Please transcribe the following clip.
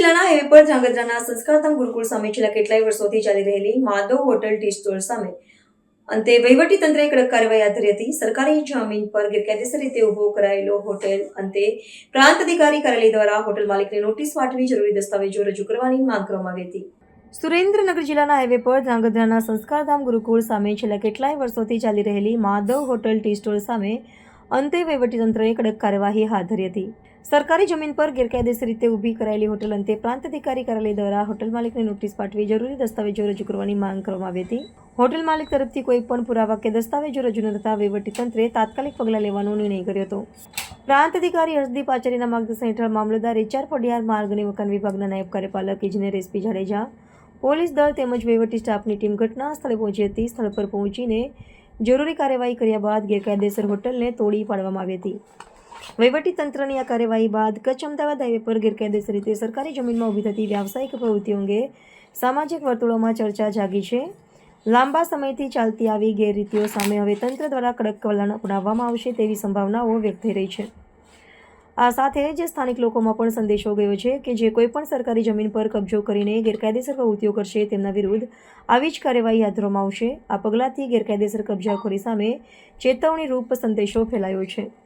જિલ્લાના હાઈવે પર ધ્રાંગધ્રાના સંસ્કારધામ ગુરુકુળ સામે છેલ્લા કેટલાય વર્ષોથી ચાલી રહેલી માધવ હોટલ ટી સ્ટોર સામે અંતે વહીવટી તંત્રએ કડક કાર્યવાહી હાથ ધરી હતી. સરકારી જમીન પર ગેરકાયદેસર રીતે ઉભો કરાયેલો હોટેલ અંતે પ્રાંત અધિકારી કાર્યાલય દ્વારા હોટલ માલિકને નોટિસ પાઠવી જરૂરી દસ્તાવેજો રજૂ કરવાની માંગ કરવામાં આવી હતી. સુરેન્દ્રનગર જિલ્લાના હાઈવે પર ધ્રાંગધ્રાના સંસ્કારધામ ગુરુકુળ સામે છેલ્લા કેટલાય વર્ષોથી ચાલી રહેલી માધવ હોટલ ટી સ્ટોર સામે અંતે વહીવટીતંત્રએ કડક કાર્યવાહી હાથ ધરી હતી. સરકારી જમીન પર ગેરકાયદેસર રીતે ઊભી કરાયેલી હોટલ અંતે પ્રાંત અધિકારી કાર્યાલય દ્વારા હોટલ માલિકને નોટિસ પાઠવી જરૂરી દસ્તાવેજો રજૂ કરવાની માંગ કરવામાં આવી હતી. હોટલ માલિક તરફથી કોઈ પણ પુરાવા કે દસ્તાવેજો રજૂ ન થતા વહીવટીતંત્રે તાત્કાલિક પગલાં લેવાનો નિર્ણય કર્યો હતો. પ્રાંત અધિકારી હર્ષદીપ આચાર્યના માર્ગદર્શન હેઠળ મામલતદાર HR પડિયાર માર્ગ અને મકાન વિભાગના નાયબ કાર્યપાલક ઇજનેર SP જાડેજા, પોલીસ દળ તેમજ વહીવટી સ્ટાફની ટીમ ઘટના સ્થળે પહોંચી હતી. સ્થળ પર પહોંચીને જરૂરી કાર્યવાહી કર્યા બાદ ગેરકાયદેસર હોટલને તોડી પાડવામાં આવી હતી. વહીવટીતંત્રની આ કાર્યવાહી બાદ કચ્છ અમદાવાદ હાઈવે પર ગેરકાયદેસર રીતે સરકારી જમીનમાં ઊભી થતી વ્યાવસાયિક પ્રવૃત્તિઓ અંગે સામાજિક વર્તુળોમાં ચર્ચા જાગી છે. લાંબા સમયથી ચાલતી આવી ગેરરીતિઓ સામે હવે તંત્ર દ્વારા કડક વલણ અપનાવવામાં આવશે તેવી સંભાવનાઓ વ્યક્ત થઈ રહી છે. આ સાથે જ સ્થાનિક લોકોમાં પણ સંદેશો ગયો છે કે જે કોઈ પણ સરકારી જમીન પર કબજો કરીને ગેરકાયદેસર પ્રવૃત્તિઓ કરશે તેમના વિરુદ્ધ આવી જ કાર્યવાહી હાથ ધરવામાં આવશે. આ પગલાંથી ગેરકાયદેસર કબજાખોરી સામે ચેતવણીરૂપ સંદેશો ફેલાયો છે.